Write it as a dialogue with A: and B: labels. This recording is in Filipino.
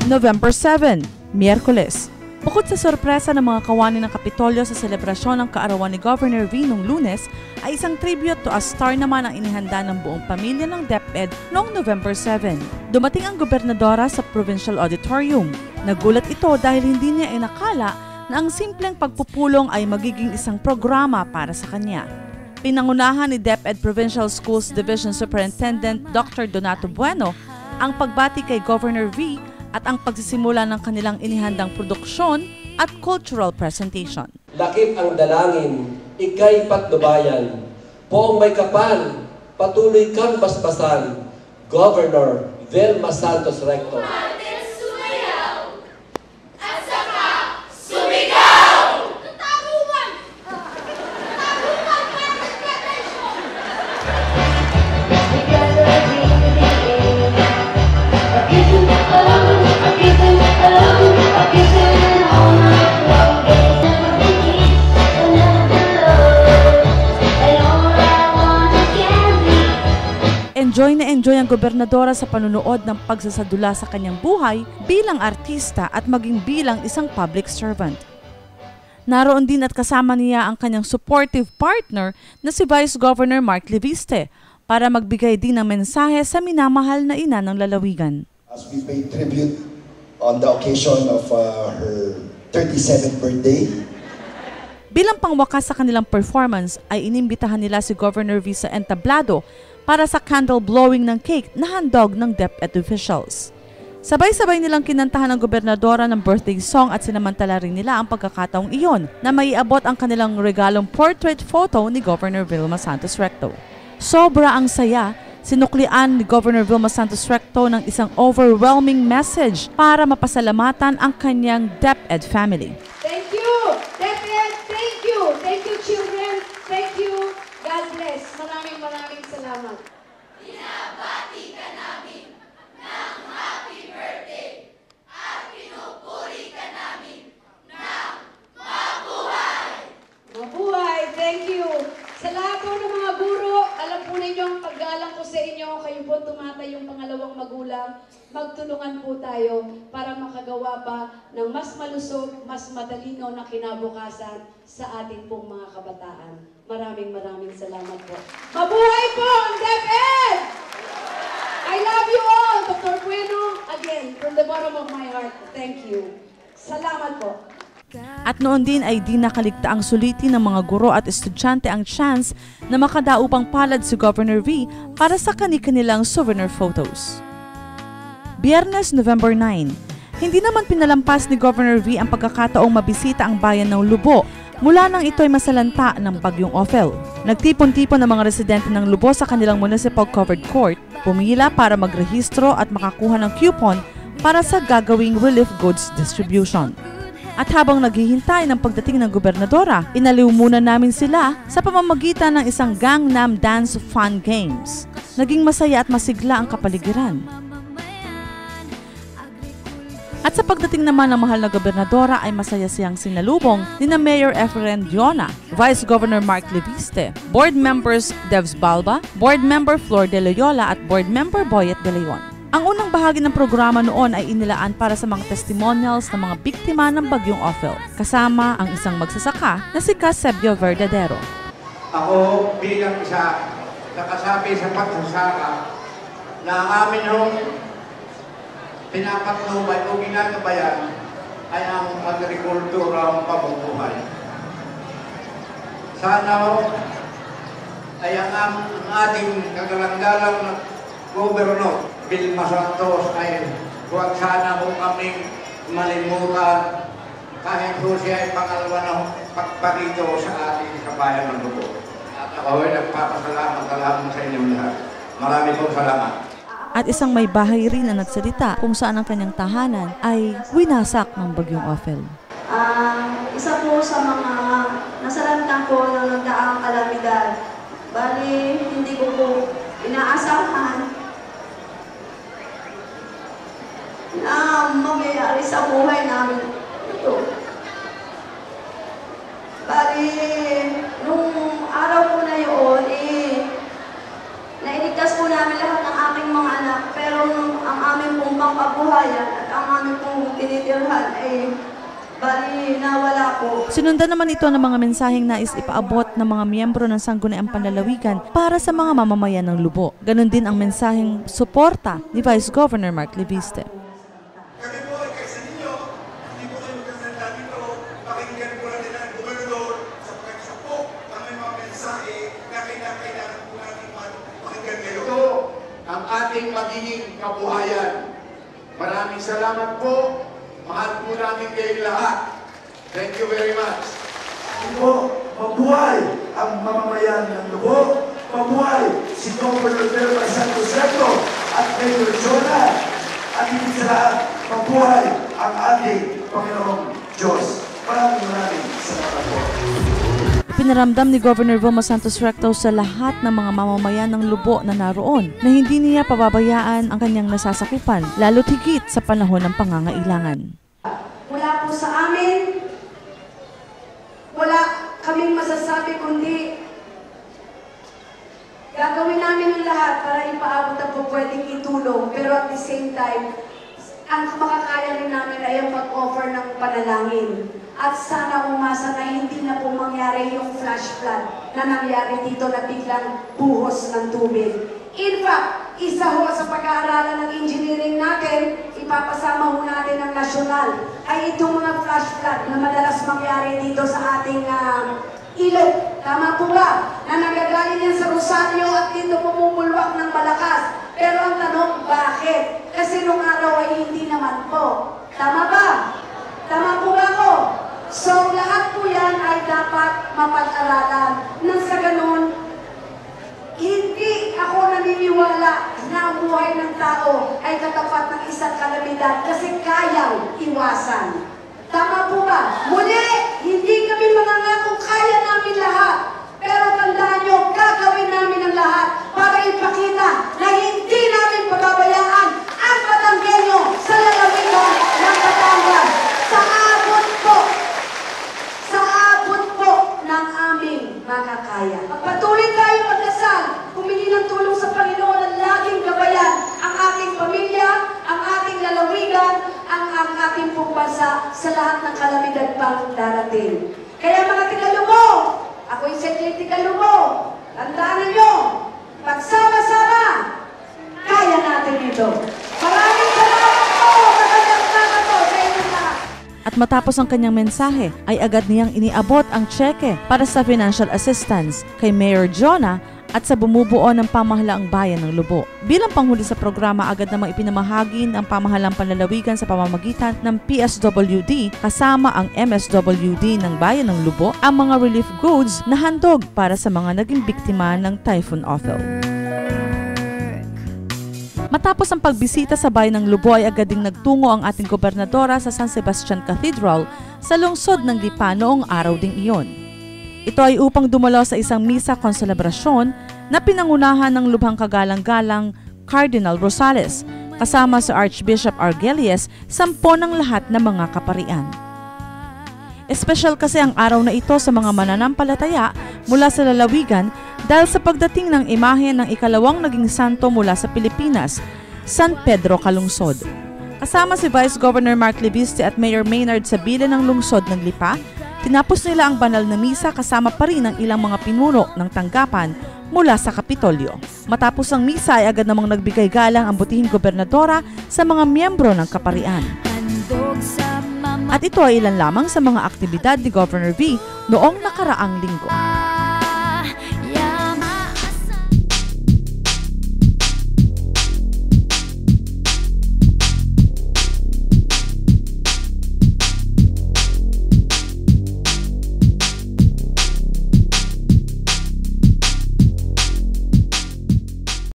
A: November 7, Miyerkules. Bukod sa sorpresa ng mga kawani ng Kapitolyo sa selebrasyon ng kaarawan ni Governor V noong Lunes, ay isang tribute to a star naman ang inihanda ng buong pamilya ng DepEd noong November 7. Dumating ang gobernadora sa Provincial Auditorium. Nagulat ito dahil hindi niya inakala na ang simpleng pagpupulong ay magiging isang programa para sa kanya. Pinangunahan ni DepEd Provincial Schools Division Superintendent Dr. Donato Bueno ang pagbati kay Governor V at ang pagsisimula ng kanilang inihandang produksyon at cultural presentation.
B: Lakip ang dalangin, ika'y patnubayan. Poong may kapal, patuloy kang basbasan. Governor Vilma Santos Recto.
A: Enjoy ang gobernadora sa panunood ng pagsasadula sa kanyang buhay bilang artista at maging bilang isang public servant. Naroon din at kasama niya ang kanyang supportive partner na si Vice Governor Mark Leviste para magbigay din ng mensahe sa minamahal na ina ng lalawigan.
C: As we pay tribute on the occasion of her 37th birthday,
A: bilang pangwakas sa kanilang performance ay inimbitahan nila si Governor V sa entablado para sa candle blowing ng cake na handog ng DepEd officials. Sabay-sabay nilang kinantahan ng gobernadora ng birthday song at sinamantala rin nila ang pagkakataong iyon na maiabot ang kanilang regalong portrait photo ni Governor Vilma Santos Recto. Sobra ang saya, sinuklian ni Governor Vilma Santos Recto ng isang overwhelming message para mapasalamatan ang kanyang DepEd family.
D: Thank you, DepEd! Thank you! Thank you, children! Thank you! God bless! Maraming salamat.
E: Binabati ka namin ng happy birthday at pinupuri ka namin ng mabuhay!
D: Mabuhay! Thank you! Sa lahat po ng mga guro, alam po ninyo ang paggalang ko sa inyo, kayo po tumatay yung pangalawang magulang, magtulungan po tayo para makagawa pa ng mas malusog, mas matalino na kinabukasan sa ating pong mga kabataan. Maraming salamat po. Mabuhay po ang DepEd! I love you all, Dr. Bueno. Again, from the bottom of my heart, thank you. Salamat po.
A: At noon din ay di nakaligtaang sulitin ng mga guro at estudyante ang chance na makadaupang palad si Governor V para sa kani-kanilang souvenir photos. Biyernes, November 9. Hindi naman pinalampas ni Governor V ang pagkakataong mabisita ang bayan ng Lubo mula nang ito'y masalanta ng bagyong Ophel. Nagtipon-tipon ang mga residente ng Lubo sa kanilang municipal covered court, pumila para magrehistro at makakuha ng coupon para sa gagawing relief goods distribution. At habang naghihintay ng pagdating ng gobernadora, inaliw muna namin sila sa pamamagitan ng isang Gangnam Dance Fun Games. Naging masaya at masigla ang kapaligiran. At sa pagdating naman ng mahal na gobernadora ay masaya siyang sinalubong ni na Mayor Efren Diona, Vice Governor Mark Leviste, Board Members Devs Balba, Board Member Flor De Loyola at Board Member Boyet De Leon. Ang unang bahagi ng programa noon ay inilaan para sa mga testimonials ng mga biktima ng bagyong Ophel, kasama ang isang magsasaka na si Casebio Verdadero.
F: Ako bilang isa nakasabi sa pagsasaka na amin hong pinapatnubay o ginagabayan ay ang agrikulturang pamumuhay. Sana ho ay ang ating kagalang-galang na gobernador Vilma Santos ay huwag sana ho kaming malimutan kahit ho siya ay pangalawa na pagparito sa ating kabayan ng Lubo. At ako ay nagpapasalamat sa inyong lahat. Marami pong salamat.
A: At isang may bahay rin na nagsalita kung saan ang kanyang tahanan ay winasak ng bagyong Ophel.
G: Isa po sa mga nasalanta ko ng nagdaang kalamidad. Bali, hindi ko po inaasahan na mangyayari sa buhay namin ito. Bali, nung araw po na yun, nailigtas po namin lahat ng aking mga anak, pero ang aming pong pangkabuhayan at ang aming pong tinitirhan ay bali nawala po.
A: Sinundan naman ito ng mga mensaheng nais ipaabot ng mga miyembro ng Sangguniang Panlalawigan para sa mga mamamayan ng Lubo. Ganon din ang mensaheng suporta ni Vice Governor Mark Leviste.
H: Kami po ay kaysa ninyo, hindi po kayo magkasalita dito, pakinggan po natin ang gobernador sapagkat siya po ang may mga mensahe na kailangan po natin pakinggan ngayon.
F: Ito ang ating magiging kabuhayan. Maraming salamat po. Mahal po namin kayong lahat. Thank you very much.
H: Po, mabuhay ang mamamayan ng Lubo, mabuhay si Governor Vilma Santos Recto at Mayor Jonah, at hindi sa lahat, mabuhay ang ating Panginoong Diyos. Maraming salamat po.
A: Pinaramdam ni Governor Vilma Santos Recto sa lahat ng mga mamamayan ng Lubo na naroon na hindi niya pababayaan ang kanyang nasasakupan, lalo't higit sa panahon ng pangangailangan.
D: Mula po sa amin, wala kaming masasabi kundi gagawin namin ang lahat para ipaabot ang pwedeng itulong, pero at the same time, ang makakaya rin namin ay ang pag-offer ng panalangin. At sana umasa na hindi na po mangyari yung flash flood na nangyari dito na biglang buhos ng tubig. In fact, isa ho sa pag-aaralan ng engineering natin, ipapasama ho natin ang nasyonal, ay itong mga flash flood na madalas mangyari dito sa ating ilog. Tama po ba? Na nagagaling yan sa Rosario at dito pumupulwak ng malakas. Pero ang tanong, bakit? Kasi nung araw ay hindi naman po. Tama ba? Tama po ba ako? So, lahat po yan ay dapat mapag-aralan. Nang sa ganun, hindi ako naniniwala na ang buhay ng tao ay katapat ng isang kalamidad kasi kayang iwasan. Tama po ba? Muli, hindi kami mangangakong kaya namin lahat. Pero tandaan nyo, gagawin namin ang lahat para ipakita na hindi namin pababayaan ang Batanggenyo sa lalawigan ng Batangas. Sa abot po ng aming makakaya. Patuloy tayong magdasal, humingi ng tulong sa Panginoon at laging gabayan ang ating pamilya, ang ating lalawigan, ang ating pong bansa sa lahat ng kalamidad pang darating. Kaya mga Tigalubo, ako'y Secretary Tigalubo, tandaan nyo, pagsama-sama, kaya natin ito. Maraming salamat po! Magandang salamat po sa inyo lahat.
A: At matapos ang kanyang mensahe, ay agad niyang iniabot ang tseke para sa financial assistance kay Mayor Jonah at sa bumubuo ng pamahalaang bayan ng Lubo. Bilang panghuli sa programa, agad namang ipinamahagin ang pamahalang panlalawigan sa pamamagitan ng PSWD kasama ang MSWD ng bayan ng Lubo ang mga relief goods na handog para sa mga naging biktima ng Typhoon Othel. Matapos ang pagbisita sa bayan ng Lubo ay agad ding nagtungo ang ating gobernadora sa San Sebastian Cathedral sa lungsod ng Lipa noong araw ding iyon. Ito ay upang dumalo sa isang misa konselebrasyon na pinangunahan ng lubhang kagalang-galang Cardinal Rosales kasama si Archbishop Argelius, sampo ng lahat ng mga kaparian. Espesyal kasi ang araw na ito sa mga mananampalataya mula sa lalawigan dahil sa pagdating ng imahe ng ikalawang naging santo mula sa Pilipinas, San Pedro Calungsod. Kasama si Vice Governor Mark Leviste at Mayor Maynard Sabile ng lungsod ng Lipa, tinapos nila ang banal na misa kasama pa rin ang ilang mga pinuno ng tanggapan mula sa Kapitolyo. Matapos ang misa ay agad namang nagbigay galang ang butihing gobernadora sa mga miyembro ng kaparian. At ito ay ilan lamang sa mga aktibidad ni Governor V noong nakaraang linggo.